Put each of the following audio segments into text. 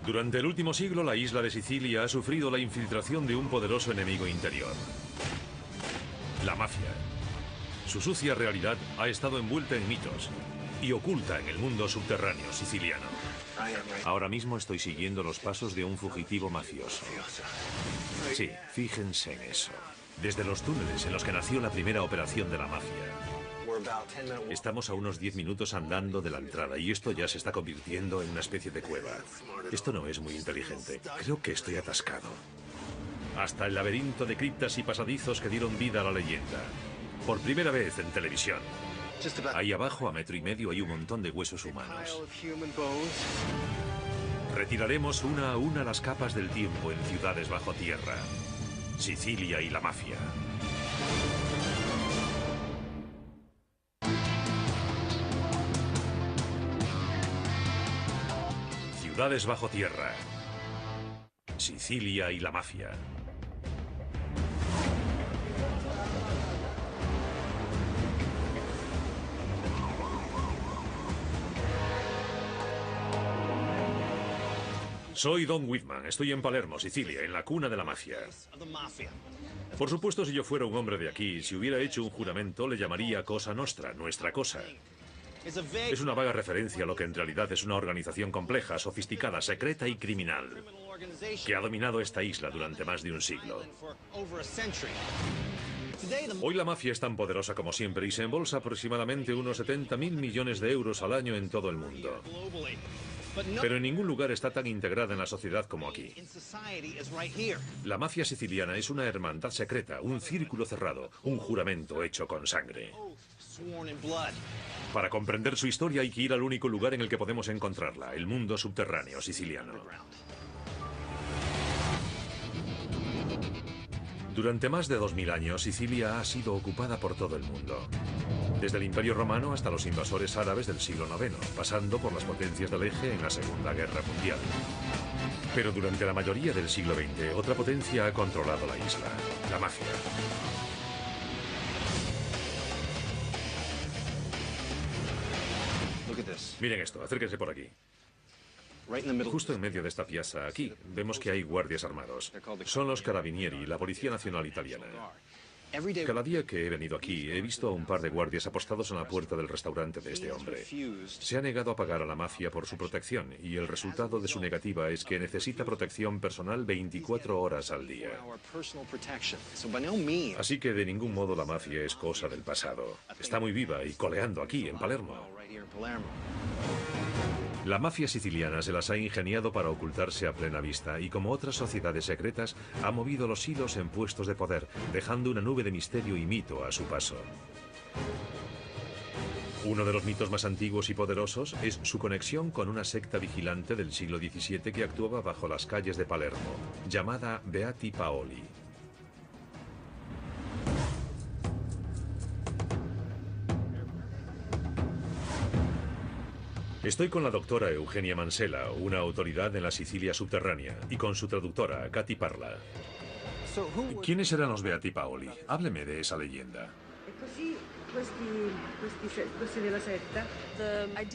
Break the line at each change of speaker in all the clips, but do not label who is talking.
Durante el último siglo, la isla de Sicilia ha sufrido la infiltración de un poderoso enemigo interior: la mafia. Su sucia realidad ha estado envuelta en mitos y oculta en el mundo subterráneo siciliano. Ahora mismo estoy siguiendo los pasos de un fugitivo mafioso. Sí, fíjense en eso. Desde los túneles en los que nació la primera operación de la mafia. Estamos a unos 10 minutos andando de la entrada y esto ya se está convirtiendo en una especie de cueva. Esto no es muy inteligente. Creo que estoy atascado. Hasta el laberinto de criptas y pasadizos que dieron vida a la leyenda. Por primera vez en televisión. Ahí abajo, a 1,5 metros, hay un montón de huesos humanos. Retiraremos una a una las capas del tiempo en ciudades bajo tierra. Sicilia y la mafia. Ciudades bajo tierra. Sicilia y la mafia. Soy Don Whitman, estoy en Palermo, Sicilia, en la cuna de la mafia. Por supuesto, si yo fuera un hombre de aquí, si hubiera hecho un juramento, le llamaría Cosa Nostra, nuestra cosa. Es una vaga referencia a lo que en realidad es una organización compleja, sofisticada, secreta y criminal, que ha dominado esta isla durante más de un siglo. Hoy la mafia es tan poderosa como siempre y se embolsa aproximadamente unos 70.000 millones de euros al año en todo el mundo. Pero en ningún lugar está tan integrada en la sociedad como aquí. La mafia siciliana es una hermandad secreta, un círculo cerrado, un juramento hecho con sangre. Para comprender su historia hay que ir al único lugar en el que podemos encontrarla, el mundo subterráneo siciliano. Durante más de 2000 años, Sicilia ha sido ocupada por todo el mundo. Desde el Imperio Romano hasta los invasores árabes del siglo IX, pasando por las potencias del Eje en la Segunda Guerra Mundial. Pero durante la mayoría del siglo XX, otra potencia ha controlado la isla, la mafia. Miren esto, acérquense por aquí. Justo en medio de esta piazza, aquí, vemos que hay guardias armados. Son los Carabinieri, la Policía Nacional Italiana. Cada día que he venido aquí, he visto a un par de guardias apostados en la puerta del restaurante de este hombre. Se ha negado a pagar a la mafia por su protección, y el resultado de su negativa es que necesita protección personal 24 horas al día. Así que de ningún modo la mafia es cosa del pasado. Está muy viva y coleando aquí, en Palermo. La mafia siciliana se las ha ingeniado para ocultarse a plena vista y, como otras sociedades secretas, ha movido los hilos en puestos de poder, dejando una nube de misterio y mito a su paso. Uno de los mitos más antiguos y poderosos es su conexión con una secta vigilante del siglo XVII que actuaba bajo las calles de Palermo, llamada Beati Paoli. Estoy con la doctora Eugenia Mansella, una autoridad en la Sicilia subterránea, y con su traductora, Katy Parla. ¿Quiénes eran los Beati Paoli? Hábleme de esa leyenda.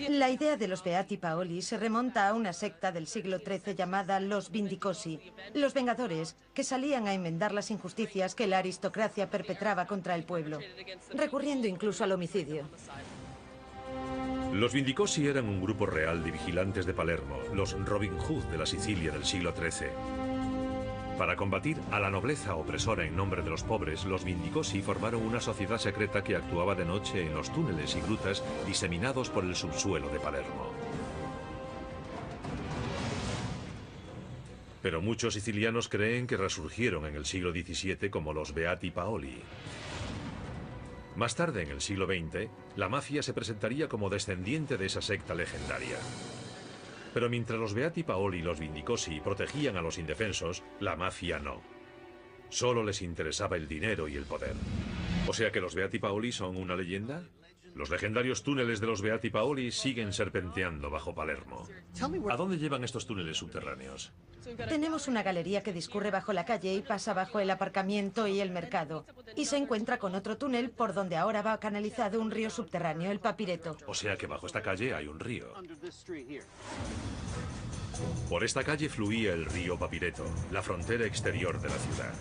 La idea de los Beati Paoli se remonta a una secta del siglo XIII llamada los Vindicosi, los Vengadores, que salían a enmendar las injusticias que la aristocracia perpetraba contra el pueblo, recurriendo incluso al homicidio.
Los Vindicosi eran un grupo real de vigilantes de Palermo, los Robin Hood de la Sicilia del siglo XIII. Para combatir a la nobleza opresora en nombre de los pobres, los Vindicosi formaron una sociedad secreta que actuaba de noche en los túneles y grutas diseminados por el subsuelo de Palermo. Pero muchos sicilianos creen que resurgieron en el siglo XVII como los Beati Paoli. Más tarde, en el siglo XX, la mafia se presentaría como descendiente de esa secta legendaria. Pero mientras los Beati Paoli y los Vindicosi protegían a los indefensos, la mafia no. Solo les interesaba el dinero y el poder. ¿O sea que los Beati Paoli son una leyenda? Los legendarios túneles de los Beati Paoli siguen serpenteando bajo Palermo. ¿A dónde llevan estos túneles subterráneos?
Tenemos una galería que discurre bajo la calle y pasa bajo el aparcamiento y el mercado. Y se encuentra con otro túnel por donde ahora va canalizado un río subterráneo, el Papireto.
O sea que bajo esta calle hay un río. Por esta calle fluía el río Papireto, la frontera exterior de la ciudad.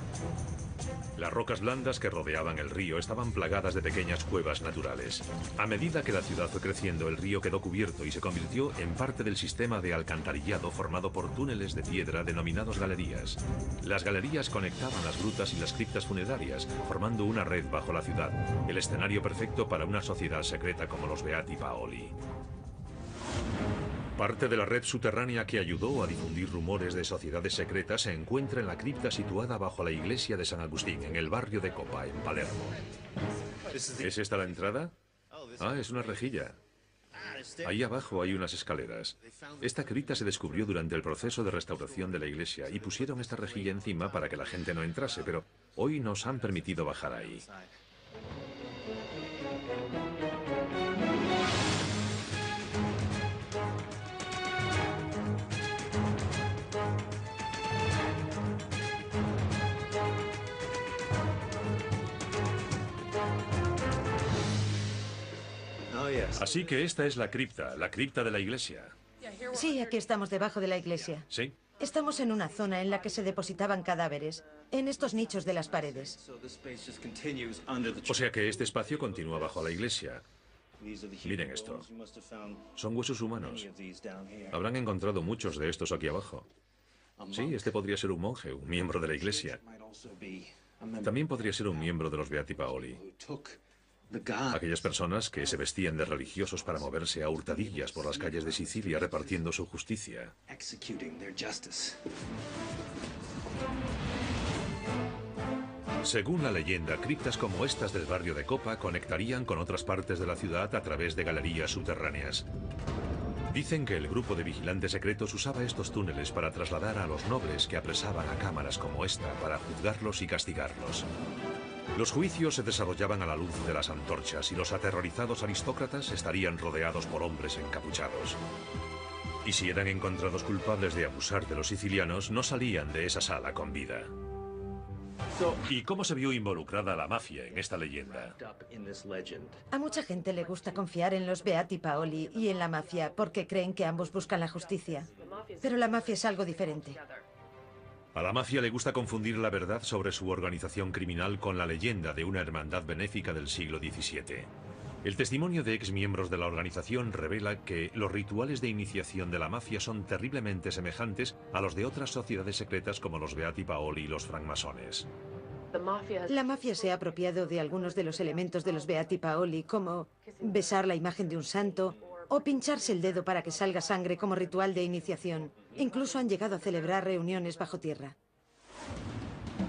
Las rocas blandas que rodeaban el río estaban plagadas de pequeñas cuevas naturales. A medida que la ciudad fue creciendo, el río quedó cubierto y se convirtió en parte del sistema de alcantarillado formado por túneles de piedra denominados galerías. Las galerías conectaban las grutas y las criptas funerarias, formando una red bajo la ciudad, el escenario perfecto para una sociedad secreta como los Beati Paoli. Parte de la red subterránea que ayudó a difundir rumores de sociedades secretas se encuentra en la cripta situada bajo la iglesia de San Agustín, en el barrio de Copa, en Palermo. ¿Es esta la entrada? Ah, es una rejilla. Ahí abajo hay unas escaleras. Esta cripta se descubrió durante el proceso de restauración de la iglesia y pusieron esta rejilla encima para que la gente no entrase, pero hoy nos han permitido bajar ahí. Así que esta es la cripta de la iglesia.
Sí, aquí estamos debajo de la iglesia.
¿Sí?
Estamos en una zona en la que se depositaban cadáveres, en estos nichos de las paredes.
O sea que este espacio continúa bajo la iglesia. Miren esto. Son huesos humanos. Habrán encontrado muchos de estos aquí abajo. Sí, este podría ser un monje, un miembro de la iglesia. También podría ser un miembro de los Beati Paoli. Aquellas personas que se vestían de religiosos para moverse a hurtadillas por las calles de Sicilia repartiendo su justicia. Según la leyenda, criptas como estas del barrio de Copa conectarían con otras partes de la ciudad a través de galerías subterráneas. Dicen que el grupo de vigilantes secretos usaba estos túneles para trasladar a los nobles que apresaban a cámaras como esta para juzgarlos y castigarlos. Los juicios se desarrollaban a la luz de las antorchas y los aterrorizados aristócratas estarían rodeados por hombres encapuchados. Y si eran encontrados culpables de abusar de los sicilianos, no salían de esa sala con vida. ¿Y cómo se vio involucrada la mafia en esta leyenda?
A mucha gente le gusta confiar en los Beati Paoli y en la mafia porque creen que ambos buscan la justicia. Pero la mafia es algo diferente.
A la mafia le gusta confundir la verdad sobre su organización criminal con la leyenda de una hermandad benéfica del siglo XVII. El testimonio de exmiembros de la organización revela que los rituales de iniciación de la mafia son terriblemente semejantes a los de otras sociedades secretas como los Beati Paoli y los francmasones.
La mafia se ha apropiado de algunos de los elementos de los Beati Paoli, como besar la imagen de un santo o pincharse el dedo para que salga sangre como ritual de iniciación. Incluso han llegado a celebrar reuniones bajo tierra.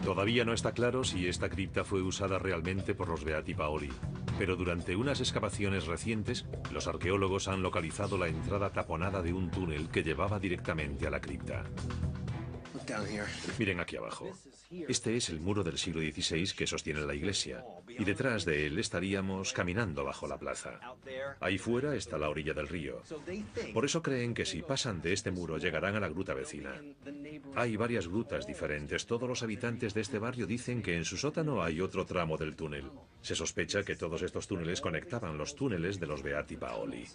Todavía no está claro si esta cripta fue usada realmente por los Beati Paoli, pero durante unas excavaciones recientes, los arqueólogos han localizado la entrada taponada de un túnel que llevaba directamente a la cripta. Miren aquí abajo. Este es el muro del siglo XVI que sostiene la iglesia, y detrás de él estaríamos caminando bajo la plaza. Ahí fuera está la orilla del río. Por eso creen que si pasan de este muro llegarán a la gruta vecina. Hay varias grutas diferentes. Todos los habitantes de este barrio dicen que en su sótano hay otro tramo del túnel. Se sospecha que todos estos túneles conectaban los túneles de los Beati Paoli.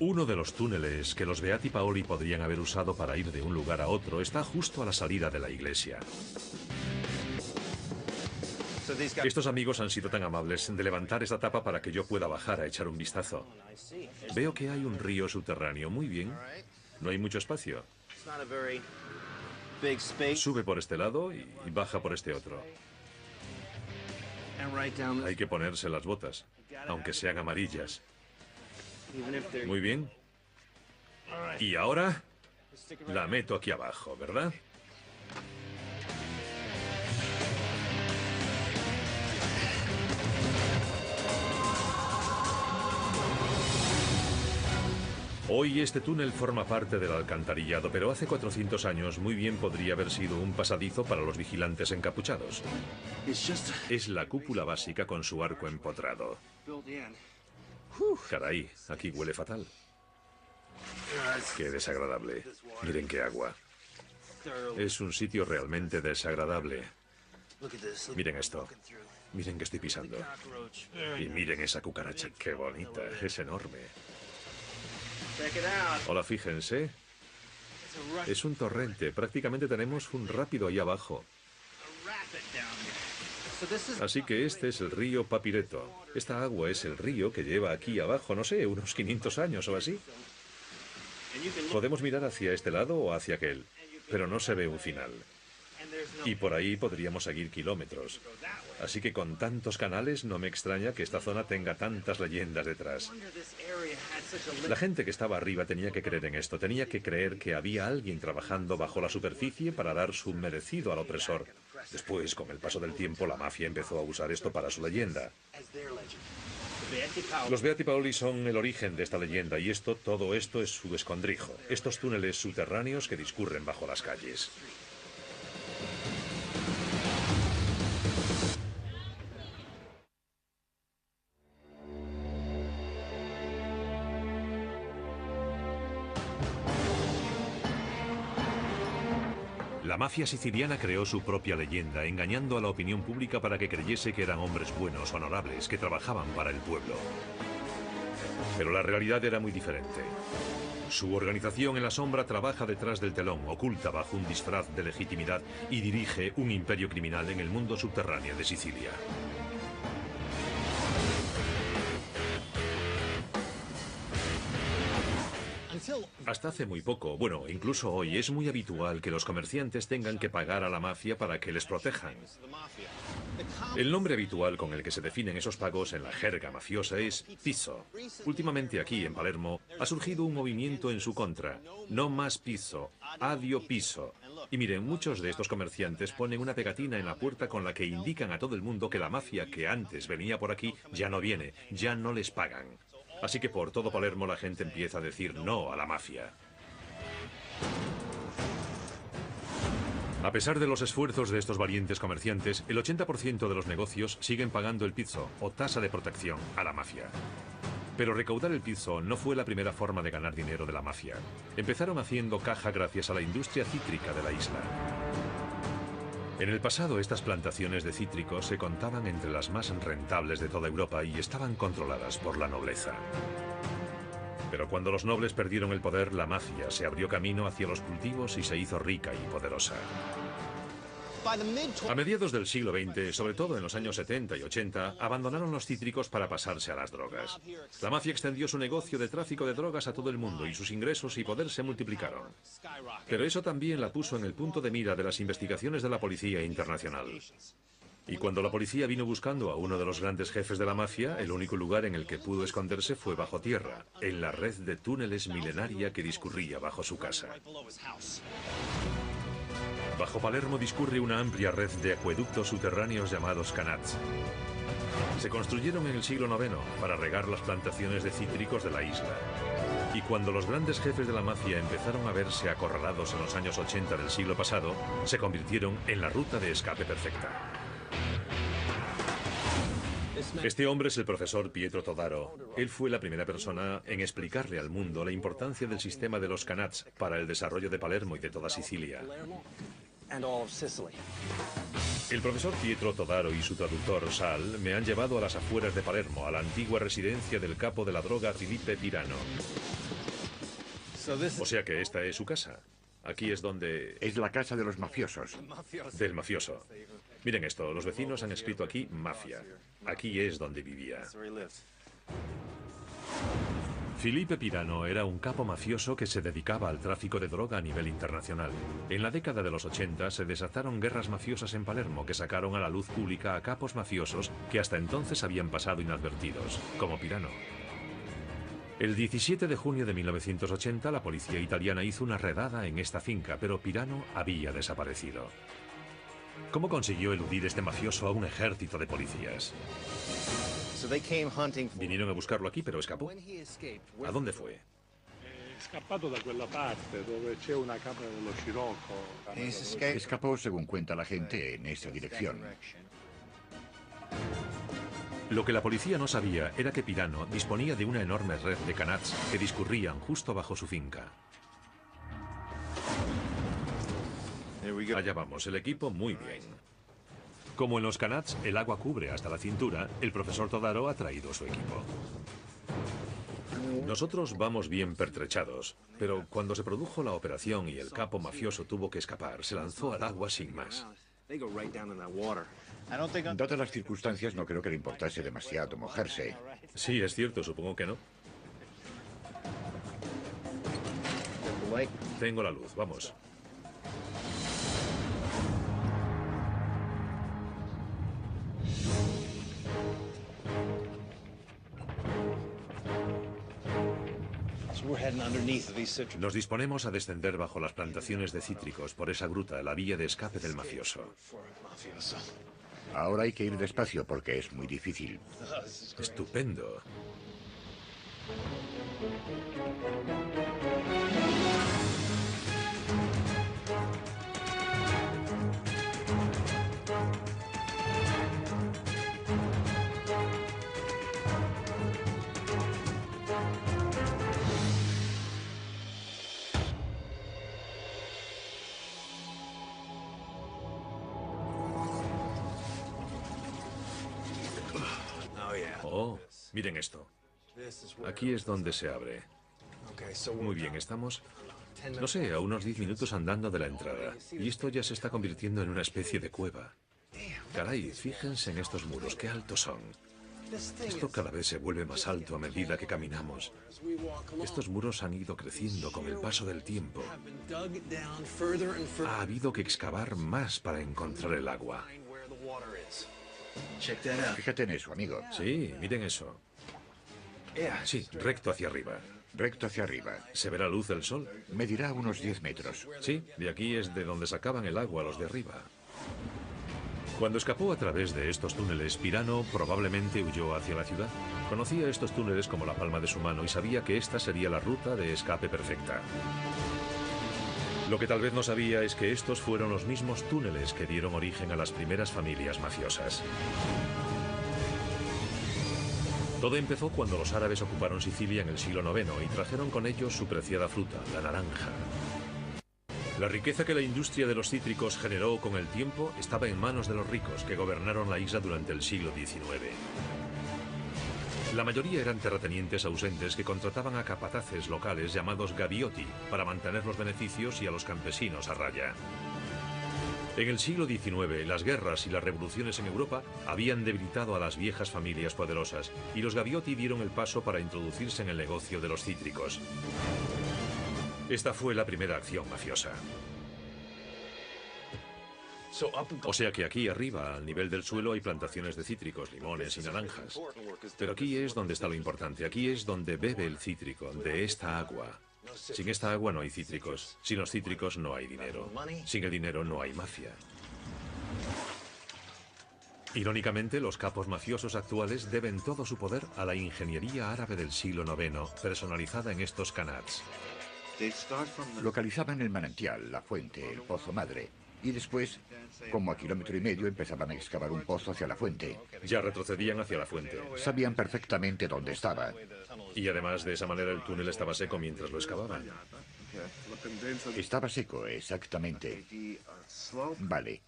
Uno de los túneles que los Beati Paoli podrían haber usado para ir de un lugar a otro está justo a la salida de la iglesia. Estos amigos han sido tan amables de levantar esta tapa para que yo pueda bajar a echar un vistazo. Veo que hay un río subterráneo. Muy bien. No hay mucho espacio. Sube por este lado y baja por este otro. Hay que ponerse las botas, aunque sean amarillas. Muy bien. Y ahora la meto aquí abajo, ¿verdad? Hoy este túnel forma parte del alcantarillado, pero hace 400 años muy bien podría haber sido un pasadizo para los vigilantes encapuchados. Es la cúpula básica con su arco empotrado. Caray, aquí huele fatal. Qué desagradable. Miren qué agua. Es un sitio realmente desagradable. Miren esto. Miren que estoy pisando. Y miren esa cucaracha. Qué bonita. Es enorme. Hola, fíjense. Es un torrente. Prácticamente tenemos un rápido ahí abajo. Así que este es el río Papireto. Esta agua es el río que lleva aquí abajo, no sé, unos 500 años o así. Podemos mirar hacia este lado o hacia aquel, pero no se ve un final. Y por ahí podríamos seguir kilómetros. Así que con tantos canales no me extraña que esta zona tenga tantas leyendas detrás. La gente que estaba arriba tenía que creer en esto, tenía que creer que había alguien trabajando bajo la superficie para dar su merecido al opresor. Después, con el paso del tiempo, la mafia empezó a usar esto para su leyenda. Los Beati Paoli son el origen de esta leyenda y todo esto es su escondrijo. Estos túneles subterráneos que discurren bajo las calles. La mafia siciliana creó su propia leyenda, engañando a la opinión pública para que creyese que eran hombres buenos, honorables, que trabajaban para el pueblo. Pero la realidad era muy diferente. Su organización en la sombra trabaja detrás del telón, oculta bajo un disfraz de legitimidad y dirige un imperio criminal en el mundo subterráneo de Sicilia. Hasta hace muy poco, bueno, incluso hoy, es muy habitual que los comerciantes tengan que pagar a la mafia para que les protejan. El nombre habitual con el que se definen esos pagos en la jerga mafiosa es piso. Últimamente aquí, en Palermo, ha surgido un movimiento en su contra. No más piso, adio piso. Y miren, muchos de estos comerciantes ponen una pegatina en la puerta con la que indican a todo el mundo que la mafia que antes venía por aquí ya no viene, ya no les pagan. Así que por todo Palermo la gente empieza a decir no a la mafia. A pesar de los esfuerzos de estos valientes comerciantes, el 80% de los negocios siguen pagando el pizzo o tasa de protección a la mafia. Pero recaudar el pizzo no fue la primera forma de ganar dinero de la mafia. Empezaron haciendo caja gracias a la industria cítrica de la isla. En el pasado, estas plantaciones de cítricos se contaban entre las más rentables de toda Europa y estaban controladas por la nobleza. Pero cuando los nobles perdieron el poder, la mafia se abrió camino hacia los cultivos y se hizo rica y poderosa. A mediados del siglo XX, sobre todo en los años 70 y 80, abandonaron los cítricos para pasarse a las drogas. La mafia extendió su negocio de tráfico de drogas a todo el mundo y sus ingresos y poder se multiplicaron. Pero eso también la puso en el punto de mira de las investigaciones de la policía internacional. Y cuando la policía vino buscando a uno de los grandes jefes de la mafia, el único lugar en el que pudo esconderse fue bajo tierra, en la red de túneles milenaria que discurría bajo su casa. Bajo Palermo discurre una amplia red de acueductos subterráneos llamados canals. Se construyeron en el siglo IX para regar las plantaciones de cítricos de la isla. Y cuando los grandes jefes de la mafia empezaron a verse acorralados en los años 80 del siglo pasado, se convirtieron en la ruta de escape perfecta. Este hombre es el profesor Pietro Todaro. Él fue la primera persona en explicarle al mundo la importancia del sistema de los canals para el desarrollo de Palermo y de toda Sicilia. El profesor Pietro Todaro y su traductor Sal me han llevado a las afueras de Palermo, a la antigua residencia del capo de la droga Filipe Pirano. O sea que esta es su casa. Aquí es donde...
Es la casa de los mafiosos.
Del mafioso. Miren esto, los vecinos han escrito aquí mafia. Aquí es donde vivía. Filipe Pirano era un capo mafioso que se dedicaba al tráfico de droga a nivel internacional. En la década de los 80 se desataron guerras mafiosas en Palermo que sacaron a la luz pública a capos mafiosos que hasta entonces habían pasado inadvertidos, como Pirano. El 17 de junio de 1980 la policía italiana hizo una redada en esta finca, pero Pirano había desaparecido. ¿Cómo consiguió eludir este mafioso a un ejército de policías? Vinieron a buscarlo aquí, pero escapó. ¿A dónde fue?
Escapó, según cuenta la gente, en esa dirección.
Lo que la policía no sabía era que Pirano disponía de una enorme red de canals que discurrían justo bajo su finca. Allá vamos, el equipo muy bien. Como en los canals el agua cubre hasta la cintura, el profesor Todaro ha traído su equipo. Nosotros vamos bien pertrechados, pero cuando se produjo la operación y el capo mafioso tuvo que escapar, se lanzó al agua sin más.
Dadas las circunstancias, no creo que le importase demasiado mojarse.
Sí, es cierto, supongo que no. Tengo la luz, vamos. Nos disponemos a descender bajo las plantaciones de cítricos por esa gruta, la vía de escape del mafioso.
Ahora hay que ir despacio porque es muy difícil.
Estupendo. Oh, miren esto. Aquí es donde se abre. Muy bien, estamos, no sé, a unos 10 minutos andando de la entrada. Y esto ya se está convirtiendo en una especie de cueva. Caray, fíjense en estos muros, qué altos son. Esto cada vez se vuelve más alto a medida que caminamos. Estos muros han ido creciendo con el paso del tiempo. Ha habido que excavar más para encontrar el agua.
Fíjate en eso, amigo.
Sí, miren eso. Sí, recto hacia arriba.
Recto hacia arriba.
¿Se ve la luz del sol?
Medirá unos 10 metros.
Sí, de aquí es de donde sacaban el agua los de arriba. Cuando escapó a través de estos túneles, Pirano probablemente huyó hacia la ciudad. Conocía estos túneles como la palma de su mano y sabía que esta sería la ruta de escape perfecta. Lo que tal vez no sabía es que estos fueron los mismos túneles que dieron origen a las primeras familias mafiosas. Todo empezó cuando los árabes ocuparon Sicilia en el siglo IX y trajeron con ellos su preciada fruta, la naranja. La riqueza que la industria de los cítricos generó con el tiempo estaba en manos de los ricos que gobernaron la isla durante el siglo XIX. La mayoría eran terratenientes ausentes que contrataban a capataces locales llamados gavioti para mantener los beneficios y a los campesinos a raya. En el siglo XIX, las guerras y las revoluciones en Europa habían debilitado a las viejas familias poderosas y los gavioti dieron el paso para introducirse en el negocio de los cítricos. Esta fue la primera acción mafiosa. O sea que aquí arriba, al nivel del suelo, hay plantaciones de cítricos, limones y naranjas. Pero aquí es donde está lo importante. Aquí es donde bebe el cítrico, de esta agua. Sin esta agua no hay cítricos. Sin los cítricos no hay dinero. Sin el dinero no hay mafia. Irónicamente, los capos mafiosos actuales deben todo su poder a la ingeniería árabe del siglo IX, personalizada en estos kanats.
Localizaban el manantial, la fuente, el pozo madre. Y después, como a 1,5 kilómetros, empezaban a excavar un pozo hacia la fuente.
Ya retrocedían hacia la fuente.
Sabían perfectamente dónde estaba.
Y además, de esa manera, el túnel estaba seco mientras lo excavaban.
Estaba seco, exactamente. Vale.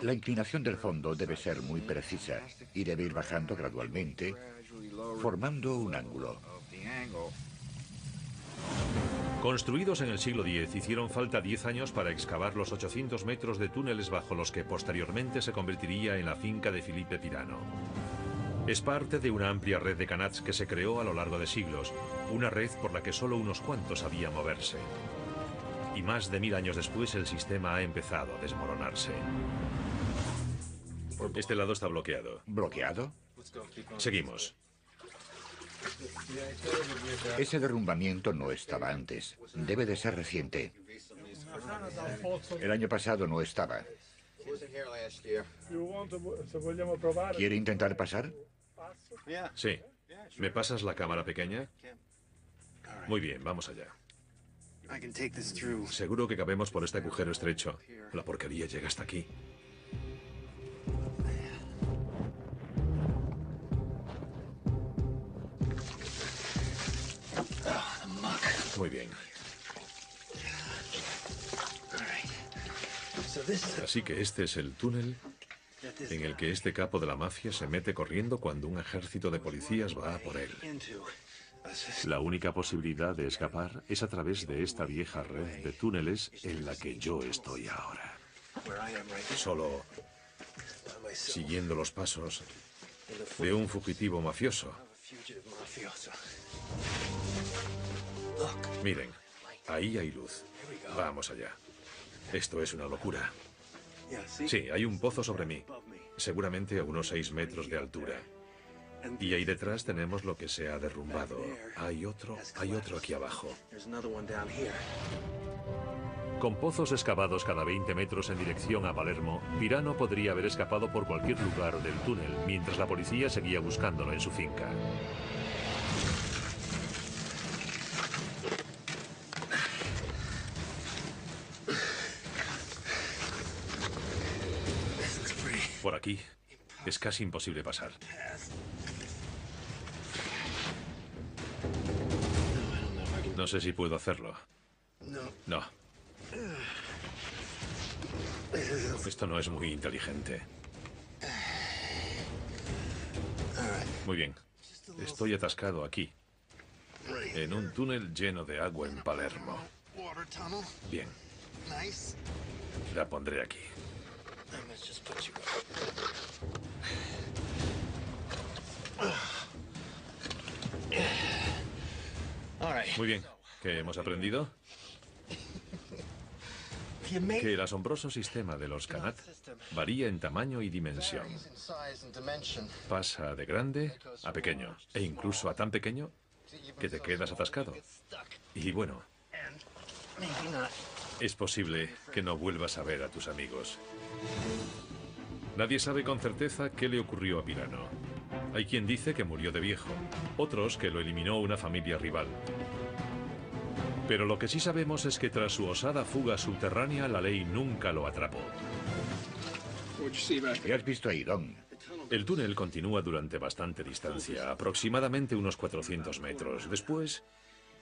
La inclinación del fondo debe ser muy precisa y debe ir bajando gradualmente, formando un ángulo.
Construidos en el siglo X, hicieron falta 10 años para excavar los 800 metros de túneles bajo los que posteriormente se convertiría en la finca de Filipe Pirano. Es parte de una amplia red de kanats que se creó a lo largo de siglos, una red por la que solo unos cuantos sabían moverse. Y más de 1000 años después el sistema ha empezado a desmoronarse. Este lado está bloqueado.
¿Bloqueado?
Seguimos.
Ese derrumbamiento no estaba antes. Debe de ser reciente. El año pasado no estaba. ¿Quiere intentar pasar?
Sí. ¿Me pasas la cámara pequeña? Muy bien, vamos allá. Seguro que cabemos por este agujero estrecho. La porquería llega hasta aquí. Muy bien. Así que este es el túnel en el que este capo de la mafia se mete corriendo cuando un ejército de policías va a por él. La única posibilidad de escapar es a través de esta vieja red de túneles en la que yo estoy ahora. Solo siguiendo los pasos de un fugitivo mafioso. Miren, ahí hay luz. Vamos allá. Esto es una locura. Sí, hay un pozo sobre mí, seguramente a unos 6 metros de altura. Y ahí detrás tenemos lo que se ha derrumbado. Hay otro aquí abajo. Con pozos excavados cada 20 metros en dirección a Palermo, Pirano podría haber escapado por cualquier lugar del túnel, mientras la policía seguía buscándolo en su finca. Por aquí es casi imposible pasar. No sé si puedo hacerlo. No. Esto no es muy inteligente. Muy bien. Estoy atascado aquí, en un túnel lleno de agua en Palermo. Bien. La pondré aquí. Muy bien. ¿Qué hemos aprendido? Que el asombroso sistema de los Qanat varía en tamaño y dimensión. Pasa de grande a pequeño, e incluso a tan pequeño que te quedas atascado. Y bueno, es posible que no vuelvas a ver a tus amigos. Nadie sabe con certeza qué le ocurrió a Pirano. Hay quien dice que murió de viejo, otros que lo eliminó una familia rival. Pero lo que sí sabemos es que tras su osada fuga subterránea, la ley nunca lo atrapó.
¿Qué has visto ahí, Don?
El túnel continúa durante bastante distancia, aproximadamente unos 400 metros. Después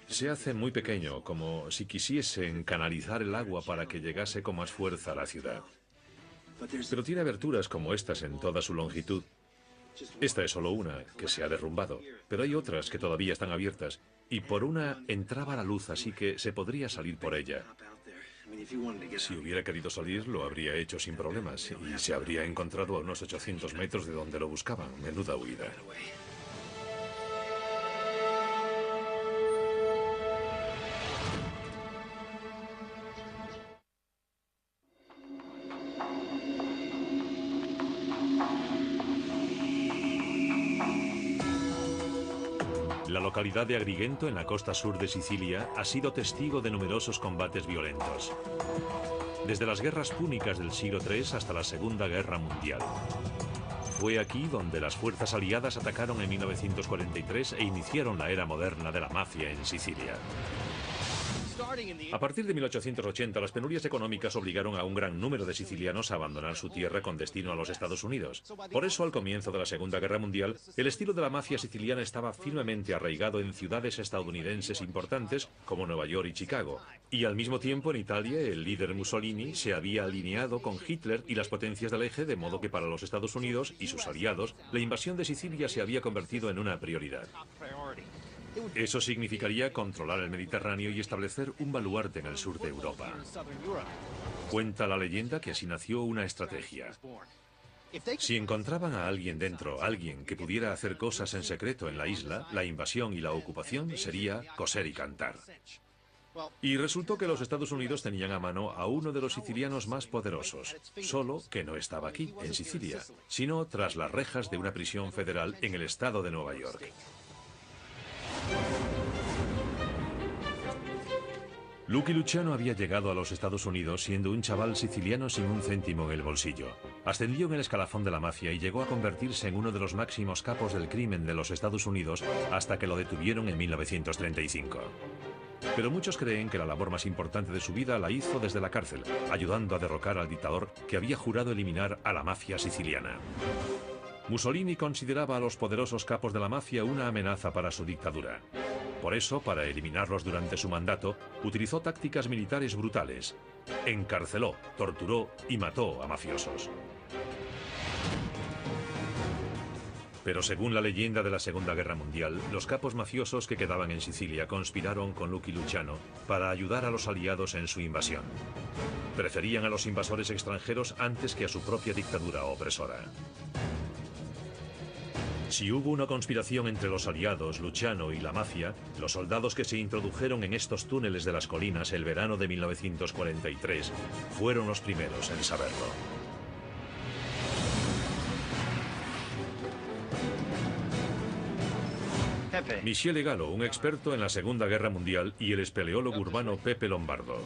se hace muy pequeño, como si quisiesen canalizar el agua para que llegase con más fuerza a la ciudad. Pero tiene aberturas como estas en toda su longitud. Esta es solo una, que se ha derrumbado, pero hay otras que todavía están abiertas, y por una entraba la luz, así que se podría salir por ella. Si hubiera querido salir, lo habría hecho sin problemas, y se habría encontrado a unos 800 metros de donde lo buscaban. Menuda huida. La localidad de Agrigento, en la costa sur de Sicilia, ha sido testigo de numerosos combates violentos. Desde las guerras púnicas del siglo III hasta la Segunda Guerra Mundial. Fue aquí donde las fuerzas aliadas atacaron en 1943 e iniciaron la era moderna de la mafia en Sicilia. A partir de 1880, las penurias económicas obligaron a un gran número de sicilianos a abandonar su tierra con destino a los Estados Unidos. Por eso, al comienzo de la Segunda Guerra Mundial, el estilo de la mafia siciliana estaba firmemente arraigado en ciudades estadounidenses importantes como Nueva York y Chicago. Y al mismo tiempo, en Italia, el líder Mussolini se había alineado con Hitler y las potencias del eje, de modo que para los Estados Unidos y sus aliados, la invasión de Sicilia se había convertido en una prioridad. Eso significaría controlar el Mediterráneo y establecer un baluarte en el sur de Europa. Cuenta la leyenda que así nació una estrategia. Si encontraban a alguien dentro, alguien que pudiera hacer cosas en secreto en la isla, la invasión y la ocupación sería coser y cantar. Y resultó que los Estados Unidos tenían a mano a uno de los sicilianos más poderosos, solo que no estaba aquí, en Sicilia, sino tras las rejas de una prisión federal en el estado de Nueva York. Lucky Luciano había llegado a los Estados Unidos siendo un chaval siciliano sin un céntimo en el bolsillo. Ascendió en el escalafón de la mafia y llegó a convertirse en uno de los máximos capos del crimen de los Estados Unidos hasta que lo detuvieron en 1935. Pero muchos creen que la labor más importante de su vida la hizo desde la cárcel, ayudando a derrocar al dictador que había jurado eliminar a la mafia siciliana. Mussolini consideraba a los poderosos capos de la mafia una amenaza para su dictadura. Por eso, para eliminarlos durante su mandato, utilizó tácticas militares brutales. Encarceló, torturó y mató a mafiosos. Pero según la leyenda de la Segunda Guerra Mundial, los capos mafiosos que quedaban en Sicilia conspiraron con Lucky Luciano para ayudar a los aliados en su invasión. Preferían a los invasores extranjeros antes que a su propia dictadura opresora. Si hubo una conspiración entre los aliados, Luciano y la mafia, los soldados que se introdujeron en estos túneles de las colinas el verano de 1943 fueron los primeros en saberlo. Michele Gallo, un experto en la Segunda Guerra Mundial, y el espeleólogo urbano Pepe Lombardo.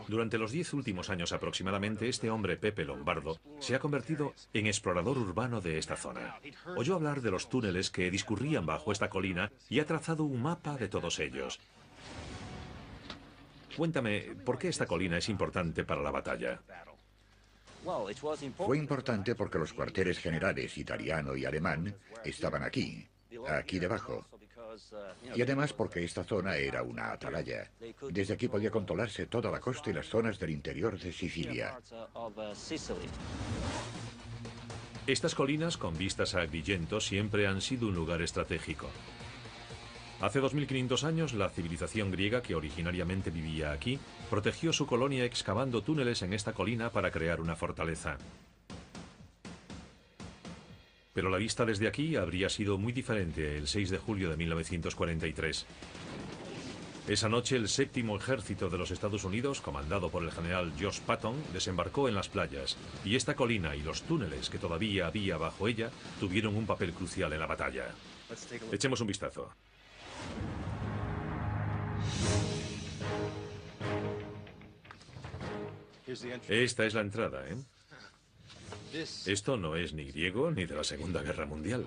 Durante los 10 últimos años aproximadamente, este hombre, Pepe Lombardo, se ha convertido en explorador urbano de esta zona. Oyó hablar de los túneles que discurrían bajo esta colina y ha trazado un mapa de todos ellos. Cuéntame, ¿por qué esta colina es importante para la batalla?
Fue importante porque los cuarteles generales italiano y alemán estaban aquí debajo. Y además porque esta zona era una atalaya. Desde aquí podía controlarse toda la costa y las zonas del interior de Sicilia.
Estas colinas, con vistas a Agrigento, siempre han sido un lugar estratégico. Hace 2500 años, la civilización griega, que originariamente vivía aquí, protegió su colonia excavando túneles en esta colina para crear una fortaleza. Pero la vista desde aquí habría sido muy diferente el 6 de julio de 1943. Esa noche, el séptimo ejército de los Estados Unidos, comandado por el general George Patton, desembarcó en las playas, y esta colina y los túneles que todavía había bajo ella tuvieron un papel crucial en la batalla. Echemos un vistazo. Esta es la entrada, ¿eh? Esto no es ni griego ni de la Segunda Guerra Mundial.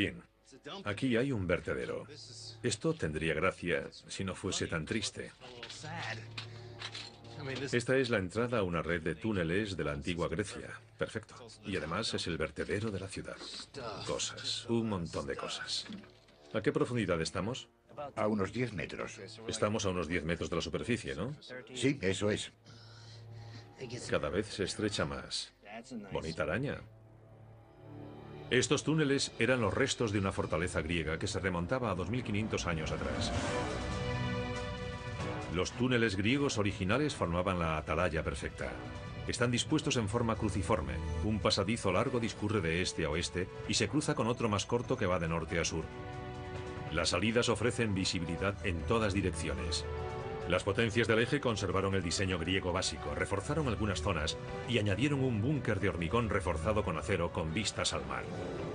Bien, aquí hay un vertedero. Esto tendría gracia si no fuese tan triste. Esta es la entrada a una red de túneles de la antigua Grecia. Perfecto. Y además es el vertedero de la ciudad. Cosas, un montón de cosas. ¿A qué profundidad estamos?
A unos 10 metros.
Estamos a unos 10 metros de la superficie, ¿no?
Sí, eso es.
Cada vez se estrecha más. Bonita araña. Estos túneles eran los restos de una fortaleza griega que se remontaba a 2500 años atrás. Los túneles griegos originales formaban la atalaya perfecta. Están dispuestos en forma cruciforme. Un pasadizo largo discurre de este a oeste y se cruza con otro más corto que va de norte a sur. Las salidas ofrecen visibilidad en todas direcciones. Las potencias del eje conservaron el diseño griego básico, reforzaron algunas zonas y añadieron un búnker de hormigón reforzado con acero con vistas al mar.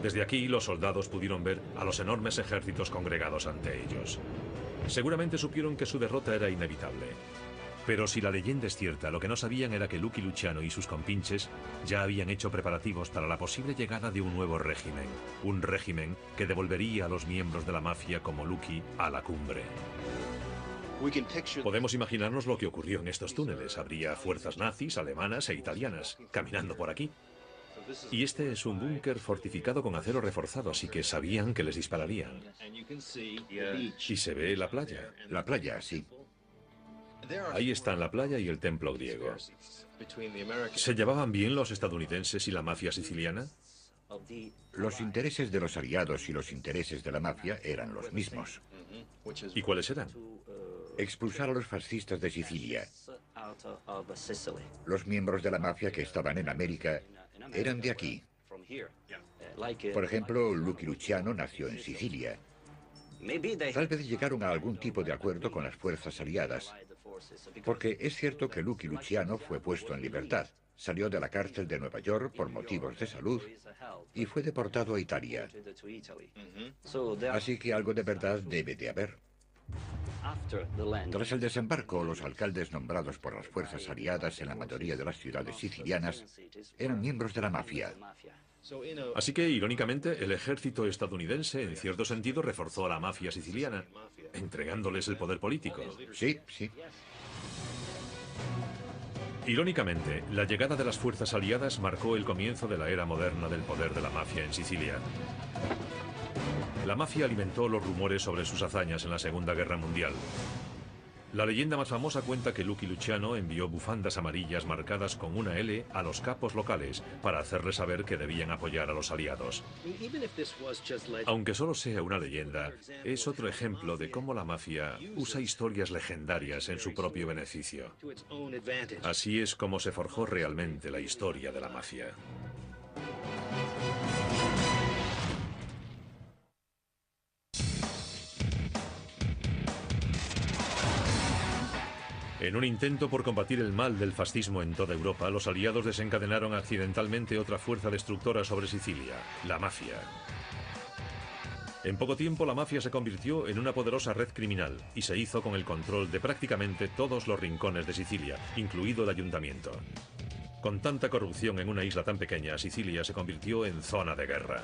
Desde aquí los soldados pudieron ver a los enormes ejércitos congregados ante ellos. Seguramente supieron que su derrota era inevitable. Pero si la leyenda es cierta, lo que no sabían era que Lucky Luciano y sus compinches ya habían hecho preparativos para la posible llegada de un nuevo régimen. Un régimen que devolvería a los miembros de la mafia como Lucky a la cumbre. Podemos imaginarnos lo que ocurrió en estos túneles. Habría fuerzas nazis, alemanas e italianas caminando por aquí. Y este es un búnker fortificado con acero reforzado, así que sabían que les dispararían. Y se ve la playa.
La playa, sí.
Ahí están la playa y el templo griego. ¿Se llevaban bien los estadounidenses y la mafia siciliana?
Los intereses de los aliados y los intereses de la mafia eran los mismos.
¿Y cuáles eran?
Expulsar a los fascistas de Sicilia. Los miembros de la mafia que estaban en América eran de aquí. Por ejemplo, Lucky Luciano nació en Sicilia. Tal vez llegaron a algún tipo de acuerdo con las fuerzas aliadas, porque es cierto que Lucky Luciano fue puesto en libertad. Salió de la cárcel de Nueva York por motivos de salud y fue deportado a Italia. Así que algo de verdad debe de haber. Tras el desembarco, los alcaldes nombrados por las fuerzas aliadas en la mayoría de las ciudades sicilianas eran miembros de la mafia.
Así que, irónicamente, el ejército estadounidense, en cierto sentido, reforzó a la mafia siciliana, entregándoles el poder político.
Sí, sí.
Irónicamente, la llegada de las fuerzas aliadas marcó el comienzo de la era moderna del poder de la mafia en Sicilia. La mafia alimentó los rumores sobre sus hazañas en la Segunda Guerra Mundial. La leyenda más famosa cuenta que Lucky Luciano envió bufandas amarillas marcadas con una L a los capos locales para hacerles saber que debían apoyar a los aliados. Aunque solo sea una leyenda, es otro ejemplo de cómo la mafia usa historias legendarias en su propio beneficio. Así es como se forjó realmente la historia de la mafia. En un intento por combatir el mal del fascismo en toda Europa, los aliados desencadenaron accidentalmente otra fuerza destructora sobre Sicilia, la mafia. En poco tiempo la mafia se convirtió en una poderosa red criminal y se hizo con el control de prácticamente todos los rincones de Sicilia, incluido el ayuntamiento. Con tanta corrupción en una isla tan pequeña, Sicilia se convirtió en zona de guerra.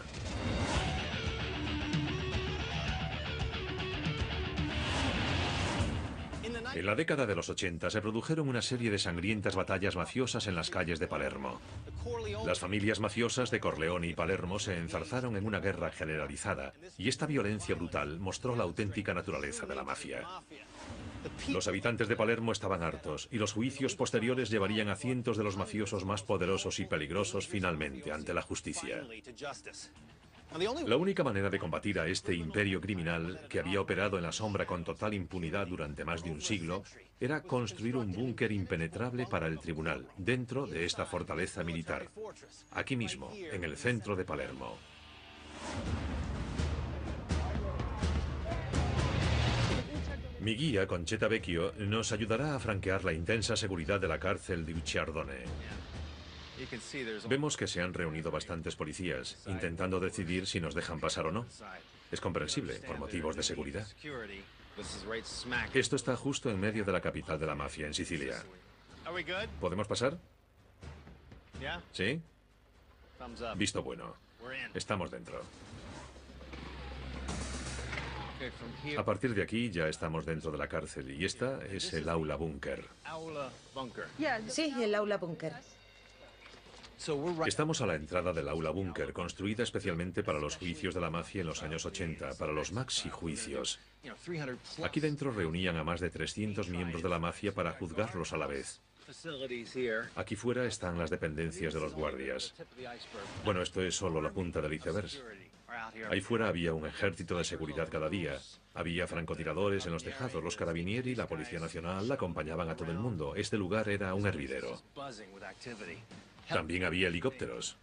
En la década de los 80 se produjeron una serie de sangrientas batallas mafiosas en las calles de Palermo. Las familias mafiosas de Corleone y Palermo se enzarzaron en una guerra generalizada y esta violencia brutal mostró la auténtica naturaleza de la mafia. Los habitantes de Palermo estaban hartos y los juicios posteriores llevarían a cientos de los mafiosos más poderosos y peligrosos finalmente ante la justicia. La única manera de combatir a este imperio criminal, que había operado en la sombra con total impunidad durante más de un siglo, era construir un búnker impenetrable para el tribunal, dentro de esta fortaleza militar, aquí mismo, en el centro de Palermo. Mi guía, Concetta Vecchio, nos ayudará a franquear la intensa seguridad de la cárcel de Ucciardone. Vemos que se han reunido bastantes policías, intentando decidir si nos dejan pasar o no. Es comprensible, por motivos de seguridad. Esto está justo en medio de la capital de la mafia, en Sicilia. ¿Podemos pasar? ¿Sí? Visto bueno. Estamos dentro. A partir de aquí ya estamos dentro de la cárcel y esta es el aula búnker.
Sí, el aula búnker.
Estamos a la entrada del aula búnker, construida especialmente para los juicios de la mafia en los años 80, para los maxi juicios. Aquí dentro reunían a más de 300 miembros de la mafia para juzgarlos a la vez. Aquí fuera están las dependencias de los guardias. Bueno, esto es solo la punta del iceberg. Ahí fuera había un ejército de seguridad cada día. Había francotiradores en los tejados, los carabinieri y la Policía Nacional acompañaban a todo el mundo. Este lugar era un hervidero. También había helicópteros.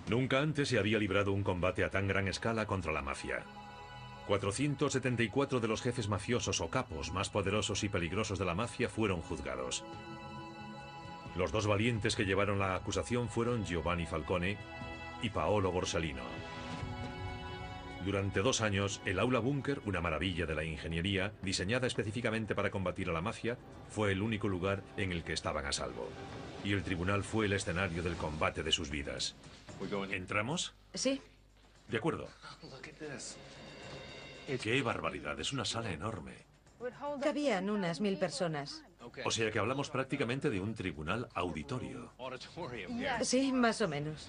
Nunca antes se había librado un combate a tan gran escala contra la mafia. 474 de los jefes mafiosos o capos más poderosos y peligrosos de la mafia fueron juzgados. Los dos valientes que llevaron la acusación fueron Giovanni Falcone y Paolo Borsellino. Durante 2 años, el aula búnker, una maravilla de la ingeniería, diseñada específicamente para combatir a la mafia, fue el único lugar en el que estaban a salvo. Y el tribunal fue el escenario del combate de sus vidas. ¿Entramos?
Sí.
De acuerdo. ¡Qué barbaridad! Es una sala enorme.
Cabían unas 1000 personas.
O sea que hablamos prácticamente de un tribunal auditorio.
Sí, más o menos.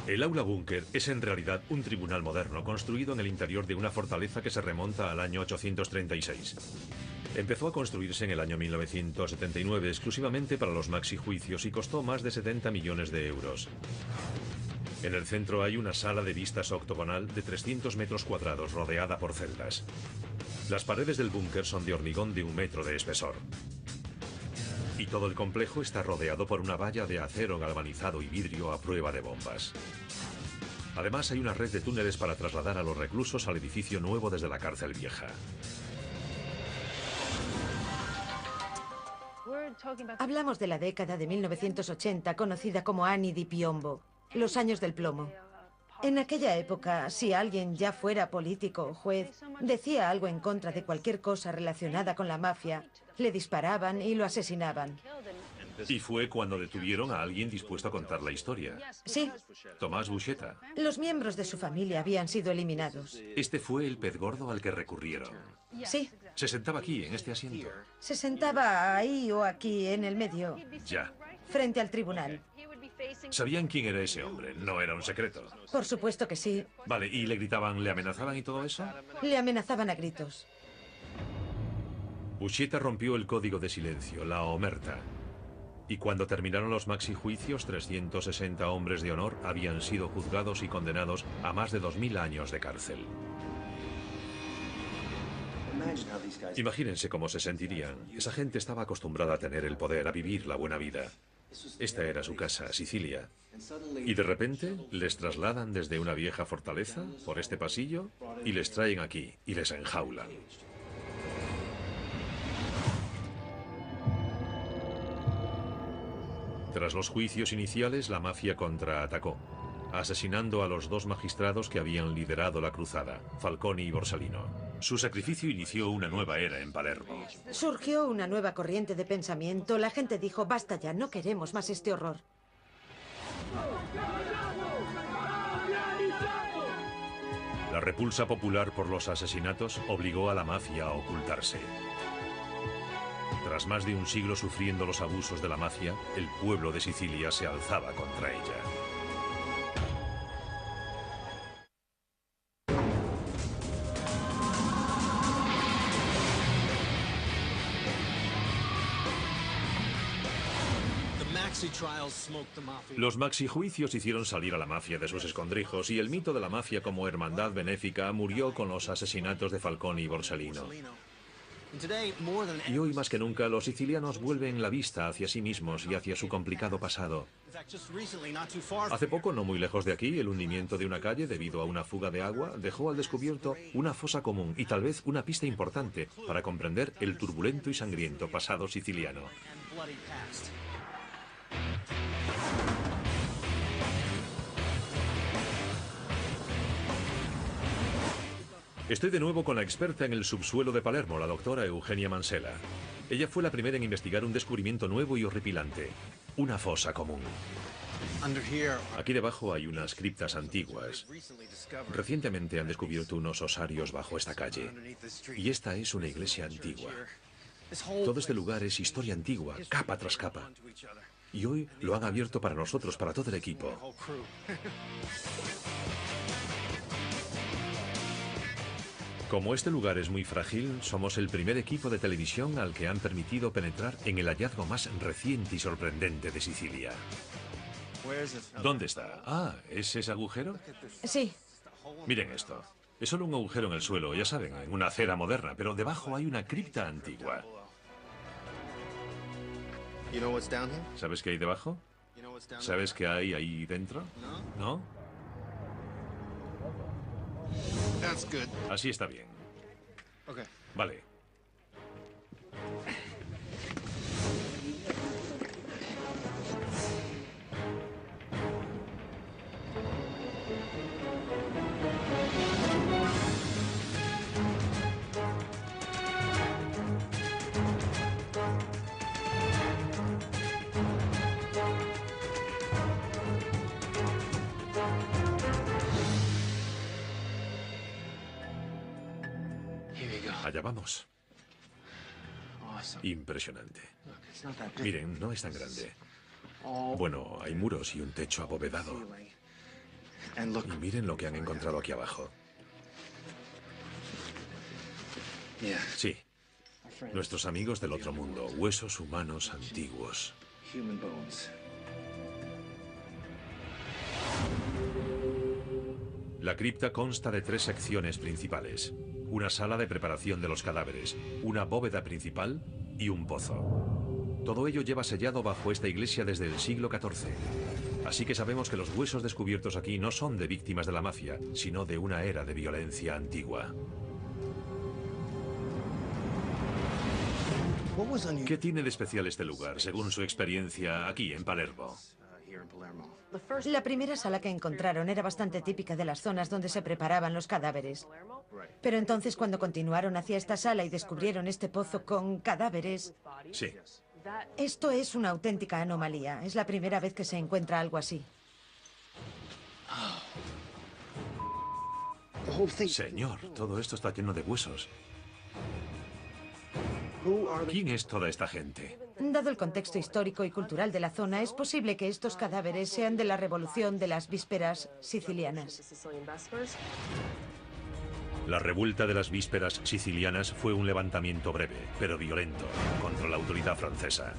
El aula búnker es en realidad un tribunal moderno construido en el interior de una fortaleza que se remonta al año 836. Empezó a construirse en el año 1979 exclusivamente para los maxi juicios y costó más de 70 millones de euros. En el centro hay una sala de vistas octogonal de 300 metros cuadrados rodeada por celdas. Las paredes del búnker son de hormigón de 1 metro de espesor. Y todo el complejo está rodeado por una valla de acero galvanizado y vidrio a prueba de bombas. Además hay una red de túneles para trasladar a los reclusos al edificio nuevo desde la cárcel vieja.
Hablamos de la década de 1980, conocida como Anni di Piombo, los años del plomo. En aquella época, si alguien, ya fuera político o juez, decía algo en contra de cualquier cosa relacionada con la mafia, le disparaban y lo asesinaban.
Y fue cuando detuvieron a alguien dispuesto a contar la historia.
Sí,
Tomás Buscetta.
los miembros de su familia habían sido eliminados.
Este fue el pez gordo al que recurrieron.
Sí,
Se sentaba aquí, en este asiento.
se sentaba ahí o aquí, en el medio,
Ya.
frente al tribunal.
¿Sabían quién era ese hombre? No era un secreto.
Por supuesto que sí.
Vale, ¿y le gritaban, le amenazaban y todo eso?
Le amenazaban a gritos.
Buscetta rompió el código de silencio, la omerta. Y cuando terminaron los maxijuicios, 360 hombres de honor habían sido juzgados y condenados a más de 2000 años de cárcel. Imagínense cómo se sentirían. Esa gente estaba acostumbrada a tener el poder, a vivir la buena vida. Esta era su casa, Sicilia. Y de repente les trasladan desde una vieja fortaleza, por este pasillo, y les traen aquí, y les enjaulan. Tras los juicios iniciales, la mafia contraatacó, asesinando a los dos magistrados que habían liderado la cruzada, Falconi y Borsalino. Su sacrificio inició una nueva era en Palermo.
Surgió una nueva corriente de pensamiento. La gente dijo, basta ya, no queremos más este horror.
La repulsa popular por los asesinatos obligó a la mafia a ocultarse. Tras más de un siglo sufriendo los abusos de la mafia, el pueblo de Sicilia se alzaba contra ella. Los maxijuicios hicieron salir a la mafia de sus escondrijos y el mito de la mafia como hermandad benéfica murió con los asesinatos de Falconi y Borsalino. Y hoy más que nunca los sicilianos vuelven la vista hacia sí mismos y hacia su complicado pasado. Hace poco, no muy lejos de aquí, el hundimiento de una calle debido a una fuga de agua dejó al descubierto una fosa común y tal vez una pista importante para comprender el turbulento y sangriento pasado siciliano. Estoy de nuevo con la experta en el subsuelo de Palermo, la doctora Eugenia Mansella. Ella fue la primera en investigar un descubrimiento nuevo y horripilante, una fosa común. Aquí debajo hay unas criptas antiguas. Recientemente han descubierto unos osarios bajo esta calle. Y esta es una iglesia antigua. Todo este lugar es historia antigua, capa tras capa. Y hoy lo han abierto para nosotros, para todo el equipo. Como este lugar es muy frágil, somos el primer equipo de televisión al que han permitido penetrar en el hallazgo más reciente y sorprendente de Sicilia. ¿Dónde está? Ah, ¿es ese agujero?
Sí.
Miren esto. Es solo un agujero en el suelo, ya saben, en una acera moderna, pero debajo hay una cripta antigua. ¿Sabes qué hay debajo? ¿Sabes qué hay ahí dentro? ¿No? Así está bien. Vale. Allá vamos. Impresionante. Miren, no es tan grande. Bueno, hay muros y un techo abovedado. Y miren lo que han encontrado aquí abajo. Sí. Nuestros amigos del otro mundo, huesos humanos antiguos. La cripta consta de 3 secciones principales. Una sala de preparación de los cadáveres, una bóveda principal y un pozo. Todo ello lleva sellado bajo esta iglesia desde el siglo XIV. Así que sabemos que los huesos descubiertos aquí no son de víctimas de la mafia, sino de una era de violencia antigua. ¿Qué tiene de especial este lugar, según su experiencia aquí en Palermo?
La primera sala que encontraron era bastante típica de las zonas donde se preparaban los cadáveres. Pero entonces cuando continuaron hacia esta sala y descubrieron este pozo con cadáveres...
Sí.
Esto es una auténtica anomalía. Es la primera vez que se encuentra algo así.
Señor, todo esto está lleno de huesos. ¿Quién es toda esta gente?
Dado el contexto histórico y cultural de la zona, es posible que estos cadáveres sean de la revolución de las vísperas sicilianas.
La revuelta de las vísperas sicilianas fue un levantamiento breve, pero violento, contra la autoridad francesa.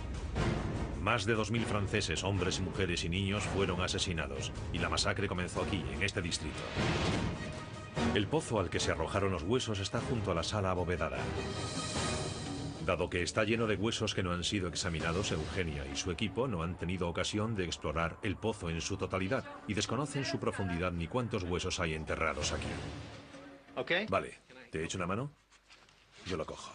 Más de 2000 franceses, hombres, mujeres y niños, fueron asesinados, y la masacre comenzó aquí, en este distrito. El pozo al que se arrojaron los huesos está junto a la sala abovedada. Dado que está lleno de huesos que no han sido examinados, Eugenia y su equipo no han tenido ocasión de explorar el pozo en su totalidad y desconocen su profundidad ni cuántos huesos hay enterrados aquí. Vale, ¿te echo una mano? Yo lo cojo.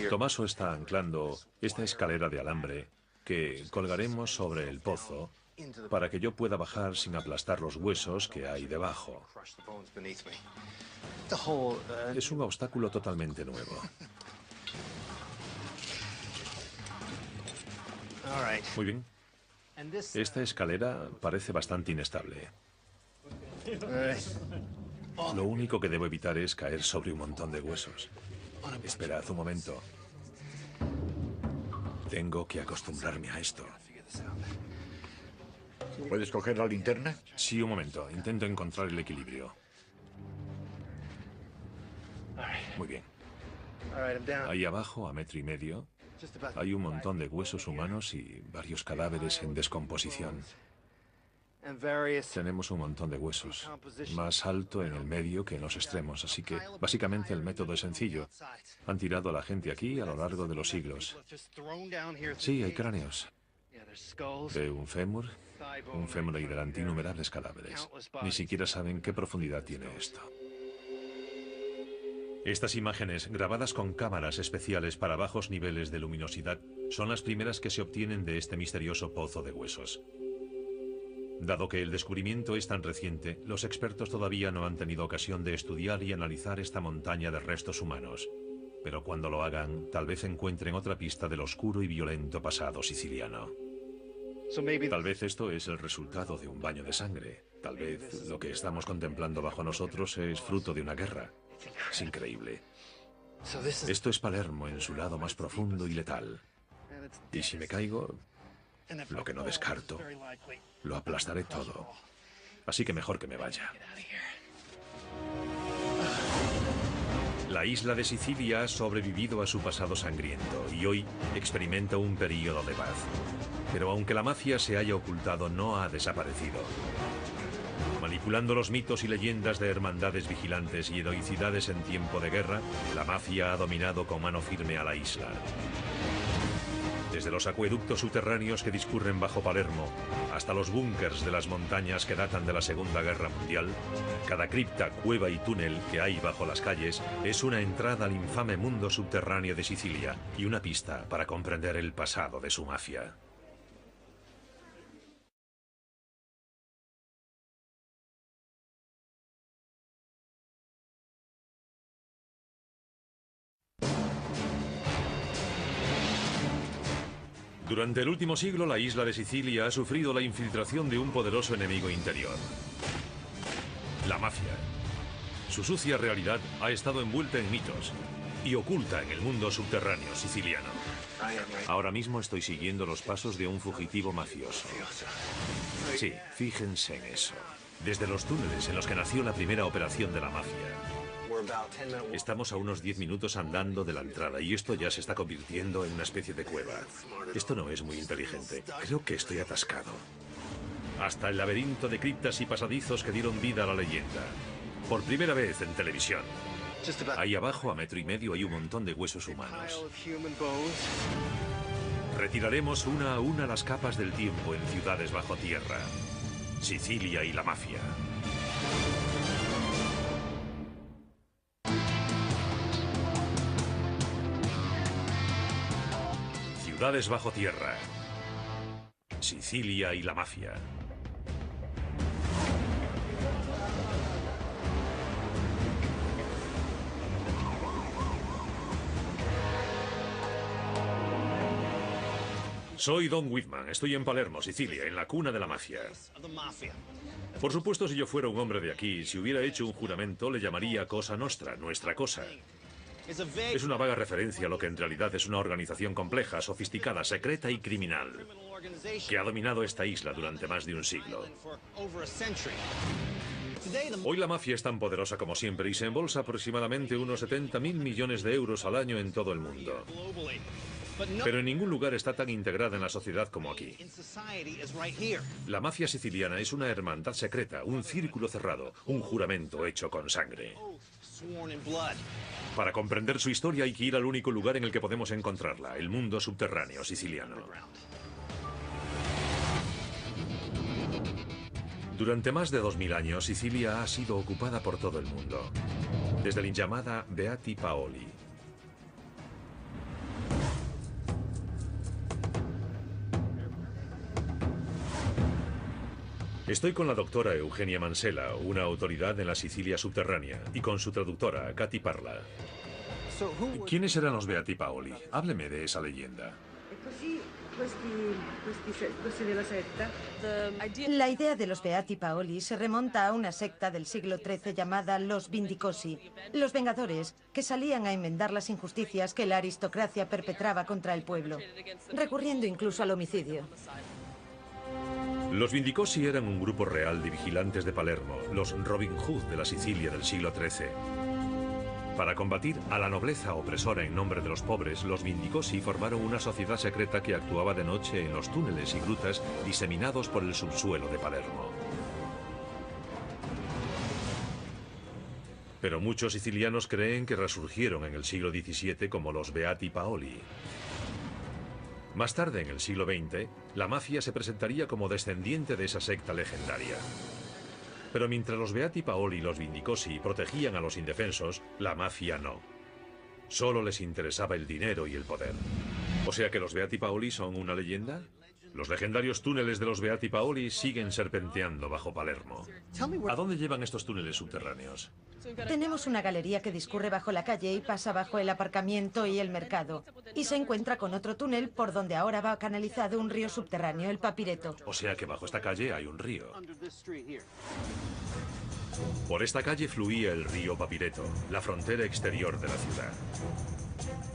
Tommaso está anclando esta escalera de alambre que colgaremos sobre el pozo para que yo pueda bajar sin aplastar los huesos que hay debajo. Es un obstáculo totalmente nuevo. Muy bien. Esta escalera parece bastante inestable. Lo único que debo evitar es caer sobre un montón de huesos. Esperad un momento. Tengo que acostumbrarme a esto.
¿Puedes coger la linterna?
Sí, un momento. Intento encontrar el equilibrio. Muy bien. Ahí abajo, a 1,5 metros, hay un montón de huesos humanos y varios cadáveres en descomposición. Tenemos un montón de huesos, más alto en el medio que en los extremos, así que básicamente el método es sencillo. Han tirado a la gente aquí a lo largo de los siglos. Sí, hay cráneos. De un fémur y delante innumerables cadáveres. Ni siquiera saben qué profundidad tiene esto. Estas imágenes, grabadas con cámaras especiales para bajos niveles de luminosidad, son las primeras que se obtienen de este misterioso pozo de huesos. Dado que el descubrimiento es tan reciente, los expertos todavía no han tenido ocasión de estudiar y analizar esta montaña de restos humanos. Pero cuando lo hagan, tal vez encuentren otra pista del oscuro y violento pasado siciliano. Tal vez esto es el resultado de un baño de sangre. Tal vez lo que estamos contemplando bajo nosotros es fruto de una guerra. Es increíble. Esto es Palermo en su lado más profundo y letal. Y si me caigo, lo que no descarto, lo aplastaré todo. Así que mejor que me vaya. La isla de Sicilia ha sobrevivido a su pasado sangriento y hoy experimenta un período de paz. Pero aunque la mafia se haya ocultado, no ha desaparecido. Manipulando los mitos y leyendas de hermandades vigilantes y heroicidades en tiempo de guerra, la mafia ha dominado con mano firme a la isla. Desde los acueductos subterráneos que discurren bajo Palermo hasta los búnkers de las montañas que datan de la Segunda Guerra Mundial, cada cripta, cueva y túnel que hay bajo las calles es una entrada al infame mundo subterráneo de Sicilia y una pista para comprender el pasado de su mafia. Durante el último siglo, la isla de Sicilia ha sufrido la infiltración de un poderoso enemigo interior: la mafia. Su sucia realidad ha estado envuelta en mitos y oculta en el mundo subterráneo siciliano. Ahora mismo estoy siguiendo los pasos de un fugitivo mafioso. Sí, fíjense en eso. Desde los túneles en los que nació la primera operación de la mafia. Estamos a unos 10 minutos andando de la entrada y esto ya se está convirtiendo en una especie de cueva. Esto no es muy inteligente. Creo que estoy atascado. Hasta el laberinto de criptas y pasadizos que dieron vida a la leyenda. Por primera vez en televisión. Ahí abajo, a 1,5 metros, hay un montón de huesos humanos. Retiraremos una a una las capas del tiempo en ciudades bajo tierra. Sicilia y la mafia. Ciudades bajo tierra. Sicilia y la mafia. Soy Don Whitman, estoy en Palermo, Sicilia, en la cuna de la mafia. Por supuesto, si yo fuera un hombre de aquí, si hubiera hecho un juramento, le llamaría Cosa Nostra, nuestra cosa. Es una vaga referencia a lo que en realidad es una organización compleja, sofisticada, secreta y criminal, que ha dominado esta isla durante más de un siglo. Hoy la mafia es tan poderosa como siempre y se embolsa aproximadamente unos 70.000 millones de euros al año en todo el mundo. Pero en ningún lugar está tan integrada en la sociedad como aquí. La mafia siciliana es una hermandad secreta, un círculo cerrado, un juramento hecho con sangre. Para comprender su historia hay que ir al único lugar en el que podemos encontrarla, el mundo subterráneo siciliano. Durante más de 2000 años, Sicilia ha sido ocupada por todo el mundo, desde la llamada Beati Paoli. Estoy con la doctora Eugenia Mansella, una autoridad en la Sicilia subterránea, y con su traductora, Katy Parla. ¿Quiénes eran los Beati Paoli? Hábleme de esa leyenda.
La idea de los Beati Paoli se remonta a una secta del siglo XIII llamada los Vindicosi, los Vengadores, que salían a enmendar las injusticias que la aristocracia perpetraba contra el pueblo, recurriendo incluso al homicidio.
Los Vindicosi eran un grupo real de vigilantes de Palermo, los Robin Hood de la Sicilia del siglo XIII. Para combatir a la nobleza opresora en nombre de los pobres, los Vindicosi formaron una sociedad secreta que actuaba de noche en los túneles y grutas diseminados por el subsuelo de Palermo. Pero muchos sicilianos creen que resurgieron en el siglo XVII como los Beati Paoli. Más tarde, en el siglo XX, la mafia se presentaría como descendiente de esa secta legendaria. Pero mientras los Beati Paoli y los Vindicosi protegían a los indefensos, la mafia no. Solo les interesaba el dinero y el poder. ¿O sea que los Beati Paoli son una leyenda? Los legendarios túneles de los Beati Paoli siguen serpenteando bajo Palermo. ¿A dónde llevan estos túneles subterráneos?
Tenemos una galería que discurre bajo la calle y pasa bajo el aparcamiento y el mercado. Y se encuentra con otro túnel por donde ahora va canalizado un río subterráneo, el Papireto.
O sea que bajo esta calle hay un río. Por esta calle fluía el río Papireto, la frontera exterior de la ciudad.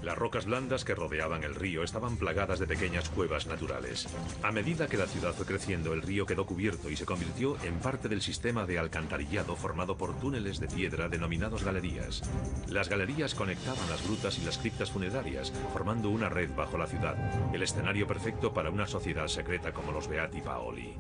Las rocas blandas que rodeaban el río estaban plagadas de pequeñas cuevas naturales. A medida que la ciudad fue creciendo, el río quedó cubierto y se convirtió en parte del sistema de alcantarillado formado por túneles de piedra denominados galerías. Las galerías conectaban las grutas y las criptas funerarias, formando una red bajo la ciudad, el escenario perfecto para una sociedad secreta como los Beati Paoli.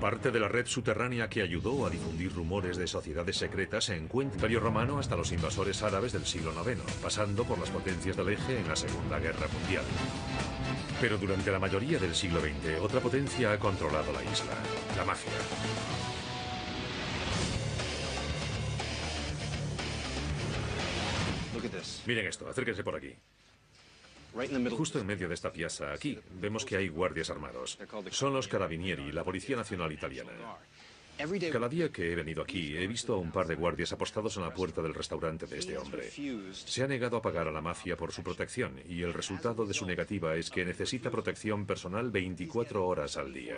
Parte de la red subterránea que ayudó a difundir rumores de sociedades secretas se encuentra en el Imperio Romano hasta los invasores árabes del siglo IX, pasando por las potencias del Eje en la Segunda Guerra Mundial. Pero durante la mayoría del siglo XX, otra potencia ha controlado la isla, la mafia. Miren esto, acérquense por aquí. Justo en medio de esta piazza, aquí, vemos que hay guardias armados. Son los Carabinieri, la Policía Nacional Italiana. Cada día que he venido aquí, he visto a un par de guardias apostados en la puerta del restaurante de este hombre. Se ha negado a pagar a la mafia por su protección, y el resultado de su negativa es que necesita protección personal 24 horas al día.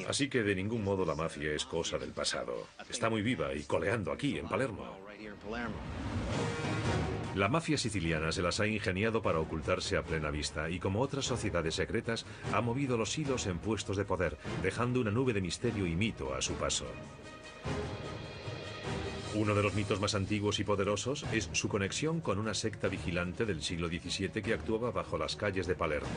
Así que de ningún modo la mafia es cosa del pasado. Está muy viva y coleando aquí, en Palermo. La mafia siciliana se las ha ingeniado para ocultarse a plena vista y, como otras sociedades secretas, ha movido los hilos en puestos de poder, dejando una nube de misterio y mito a su paso. Uno de los mitos más antiguos y poderosos es su conexión con una secta vigilante del siglo XVII que actuaba bajo las calles de Palermo.